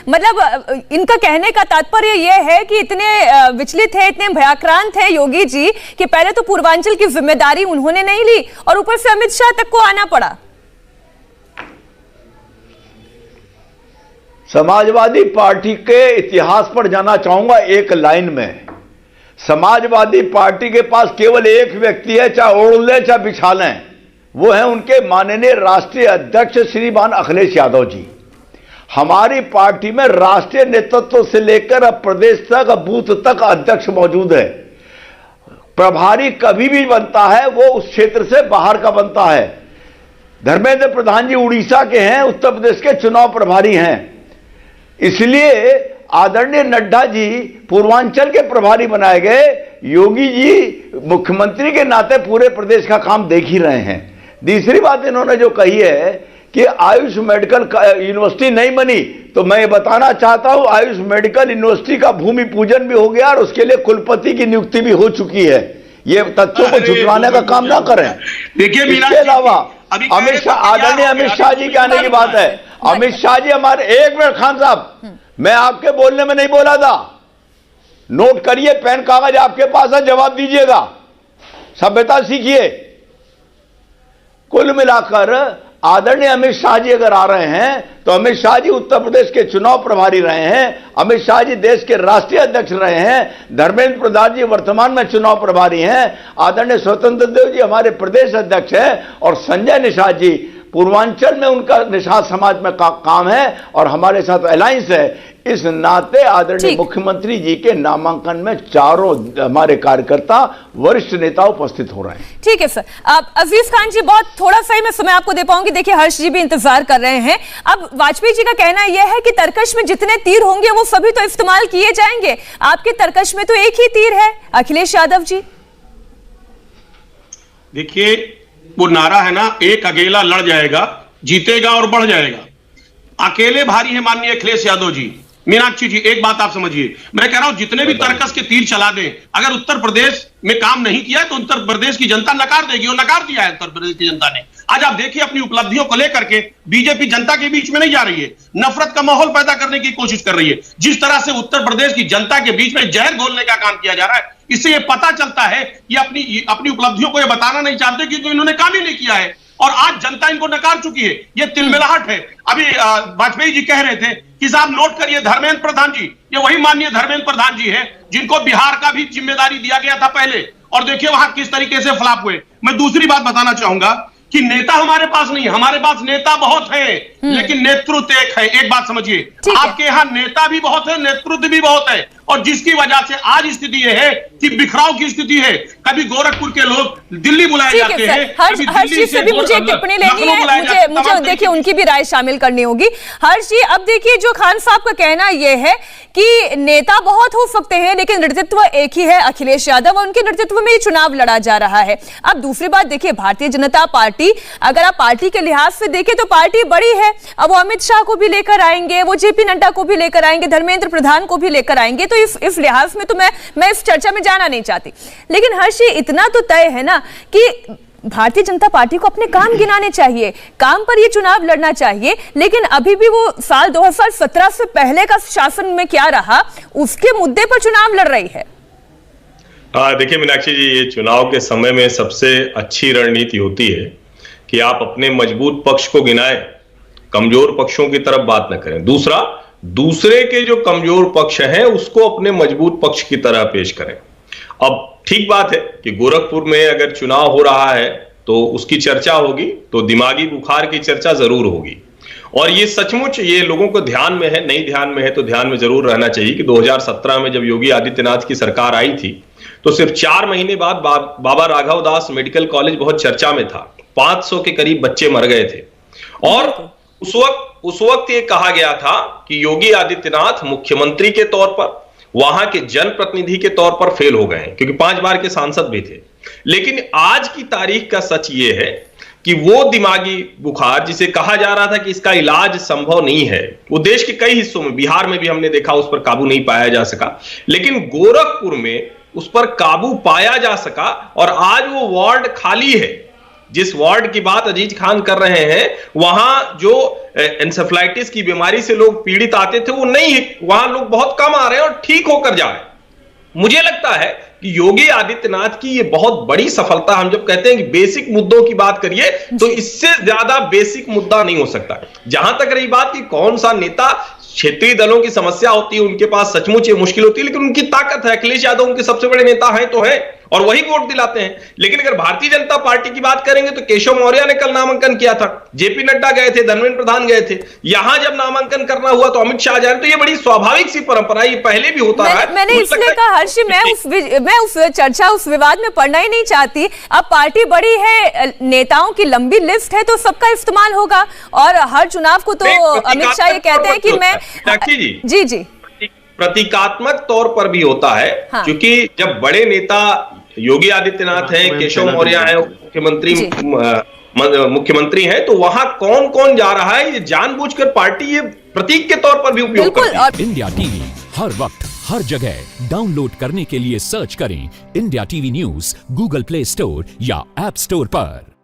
मतलब इनका कहने का तात्पर्य यह है कि इतने विचलित है, इतने भयाक्रांत है योगी जी कि पहले तो पूर्वांचल की जिम्मेदारी उन्होंने नहीं ली और ऊपर से अमित शाह तक को आना पड़ा। समाजवादी पार्टी के इतिहास पर जाना चाहूंगा एक लाइन में। समाजवादी पार्टी के पास केवल एक व्यक्ति है, चाहे ओढ़ ले चाहे बिछा लें, वो है उनके माननीय राष्ट्रीय अध्यक्ष श्रीमान अखिलेश यादव जी। हमारी पार्टी में राष्ट्रीय नेतृत्व से लेकर अब प्रदेश तक, अब बूथ तक अध्यक्ष मौजूद है। प्रभारी कभी भी बनता है वो उस क्षेत्र से बाहर का बनता है। धर्मेंद्र प्रधान जी उड़ीसा के हैं, उत्तर प्रदेश के चुनाव प्रभारी हैं, इसलिए आदरणीय नड्डा जी पूर्वांचल के प्रभारी बनाए गए। योगी जी मुख्यमंत्री के नाते पूरे प्रदेश का काम देख ही रहे हैं। दूसरी बात इन्होंने जो कही है कि आयुष मेडिकल यूनिवर्सिटी नहीं बनी, तो मैं ये बताना चाहता हूं आयुष मेडिकल यूनिवर्सिटी का भूमि पूजन भी हो गया और उसके लिए कुलपति की नियुक्ति भी हो चुकी है। ये तथ्यों को झुठलाने का काम ना करें। देखिए, इसके अलावा अमित शाह, आदरणीय अमित शाह जी के आने की बात है। अमित शाह जी हमारे, एक मिनट खान साहब, मैं आपके बोलने में नहीं बोला था, नोट करिए, पेन कागज आपके पास है, जवाब दीजिएगा, सभ्यता सीखिए। कुल मिलाकर आदरणीय अमित शाह जी अगर आ रहे हैं तो अमित शाह जी उत्तर प्रदेश के चुनाव प्रभारी रहे हैं, अमित शाह जी देश के राष्ट्रीय अध्यक्ष रहे हैं, धर्मेंद्र प्रधान जी वर्तमान में चुनाव प्रभारी हैं, आदरणीय स्वतंत्र देव जी हमारे प्रदेश अध्यक्ष हैं और संजय निषाद जी पूर्वांचल में उनका निषाद समाज में काम है और हमारे साथ अलायंस है। इस नाते आदरणीय मुख्यमंत्री जी के नामांकन में चारों हमारे कार्यकर्ता वरिष्ठ नेता उपस्थित हो रहे हैं। ठीक है सर। अब अजीज खान जी, बहुत थोड़ा सा ही मैं समय आपको दे पाऊंगी, देखिए हर्ष जी भी इंतजार कर रहे हैं। अब वाजपेयी जी का कहना यह है कि तरकश में जितने तीर होंगे वो सभी तो इस्तेमाल किए जाएंगे, आपके तरकश में तो एक ही तीर है, अखिलेश यादव जी। देखिए, वो नारा है ना, एक अकेला लड़ जाएगा, जीतेगा और बढ़ जाएगा। अकेले भारी है माननीय अखिलेश यादव जी। मीनाक्षी जी, एक बात आप समझिए, मैं कह रहा हूं जितने भी तरकस के तीर चला दें, अगर उत्तर प्रदेश में काम नहीं किया है तो उत्तर प्रदेश की जनता नकार देगी, और नकार दिया है उत्तर प्रदेश की जनता ने। आज आप देखिए, अपनी उपलब्धियों को लेकर के बीजेपी जनता के बीच में नहीं जा रही है, नफरत का माहौल पैदा करने की कोशिश कर रही है। जिस तरह से उत्तर प्रदेश की जनता के बीच में जहर घोलने का काम किया जा रहा है, इससे यह पता चलता है कि अपनी उपलब्धियों को यह बताना नहीं चाहते क्योंकि इन्होंने काम ही नहीं किया है और आज जनता इनको नकार चुकी है। यह तिलमिलाहट है। अभी वाजपेयी जी कह रहे थे कि साहब नोट करिए, धर्मेंद्र प्रधान जी, ये वही माननीय धर्मेंद्र प्रधान जी हैं जिनको बिहार का भी जिम्मेदारी दिया गया था पहले, और देखिए वहां किस तरीके से फ्लॉप हुए। मैं दूसरी बात बताना चाहूंगा कि नेता हमारे पास नहीं है, हमारे पास नेता बहुत है लेकिन नेतृत्व एक है। एक बात समझिए, आपके यहाँ नेता भी बहुत है, नेतृत्व भी बहुत है, और जिसकी वजह से आज स्थिति यह है कि बिखराव की स्थिति है। कभी गोरखपुर के लोग दिल्ली बुलाए जाते हैं, हर्ष जी से भी मुझे एक टिप्पणी लेनी है, मुझे देखिए उनकी भी राय शामिल करनी होगी। हर्ष जी, अब देखिए जो खान साहब का कहना यह है कि नेता बहुत हो सकते हैं लेकिन नेतृत्व एक ही है, अखिलेश यादव, और उनके नेतृत्व में ही चुनाव लड़ा जा रहा है। अब दूसरी बात देखिए, भारतीय जनता पार्टी, अगर आप पार्टी के लिहाज से देखें तो पार्टी बड़ी है। अब वो अमित शाह को भी लेकर आएंगे, वो जेपी नड्डा को भी लेकर आएंगे, धर्मेंद्र प्रधान को भी लेकर आएंगे, तो इस लिहाज में तो मैं इस चर्चा में जाना नहीं चाहती। लेकिन हर्ष जी, इतना तो तय है ना कि भारतीय जनता पार्टी को अपने काम गिनाने चाहिए, काम पर ये चुनाव लड़ना चाहिए, लेकिन अभी भी वो साल 2017 से पहले का शासन में क्या रहा, उसके मुद्दे पर चुनाव लड़ रही है। देखिए मीनाक्षी जी, ये चुनाव के समय में सबसे अच्छी रणनीति होती है कि आप अपने मजबूत पक्ष को गिनाएं, कमजोर पक्षों की तरफ बात न करें। दूसरा, दूसरे के जो कमजोर पक्ष हैं उसको अपने मजबूत पक्ष की तरह पेश करें। अब ठीक बात है कि गोरखपुर में अगर चुनाव हो रहा है तो उसकी चर्चा होगी, तो दिमागी बुखार की चर्चा जरूर होगी, और ये सचमुच ये लोगों को ध्यान में है, नहीं ध्यान में है तो ध्यान में जरूर रहना चाहिए कि 2017 में जब योगी आदित्यनाथ की सरकार आई थी तो सिर्फ 4 महीने बाद बाबा राघव दास मेडिकल कॉलेज बहुत चर्चा में था, 500 के करीब बच्चे मर गए थे, और उस वक्त ये कहा गया था कि योगी आदित्यनाथ मुख्यमंत्री के तौर पर, वहां के जनप्रतिनिधि के तौर पर फेल हो गए हैं, क्योंकि 5 बार के सांसद भी थे। लेकिन आज की तारीख का सच ये है कि वो दिमागी बुखार जिसे कहा जा रहा था कि इसका इलाज संभव नहीं है, वो देश के कई हिस्सों में, बिहार में भी हमने देखा उस पर काबू नहीं पाया जा सका, लेकिन गोरखपुर में उस पर काबू पाया जा सका और आज वो वार्ड खाली है। जिस वार्ड की बात अजीज खान कर रहे हैं, वहां जो एंसेफ्लाइटिस की बीमारी से लोग पीड़ित आते थे वो नहीं है, वहां लोग बहुत कम आ रहे हैं और ठीक होकर जा रहे हैं। मुझे लगता है कि योगी आदित्यनाथ की ये बहुत बड़ी सफलता, हम जब कहते हैं कि बेसिक मुद्दों की बात करिए तो इससे ज्यादा बेसिक मुद्दा नहीं हो सकता। जहां तक रही बात कि कौन सा नेता क्षेत्रीय दलों की समस्या होती है, उनके पास सचमुच ये मुश्किल होती है, लेकिन उनकी ताकत है। अखिलेश यादव उनके सबसे बड़े नेता हैं तो हैं और वही वोट दिलाते हैं। लेकिन अगर भारतीय जनता पार्टी की बात करेंगे तो केशव मौर्य ने कल नामांकन किया था, जेपी नड्डा गए थे, धर्मेंद्र प्रधान गए थे। यहां जब नामांकन करना हुआ तो अमित शाह जाए, तो ये बड़ी स्वाभाविक सी परंपरा, ये पहले भी होता रहा है। मैंने इसलिए कहा हर्षी, मैं उस चर्चा, उस विवाद में पड़ना ही नहीं चाहती। अब पार्टी बड़ी है, नेताओं की लंबी लिस्ट है, तो सबका इस्तेमाल होगा। और हर चुनाव को तो अमित शाह ये कहते हैं कि मैं जी प्रतीकात्मक तौर पर भी होता है। हाँ। क्योंकि जब बड़े नेता योगी आदित्यनाथ हैं, केशव मौर्य हैं, मुख्यमंत्री हैं, तो वहां कौन कौन जा रहा है ये जानबूझकर पार्टी ये प्रतीक के तौर पर भी उपयोग करती है। इंडिया टीवी हर वक्त हर जगह डाउनलोड करने के लिए सर्च करें India TV news Google play store या ऐप स्टोर पर।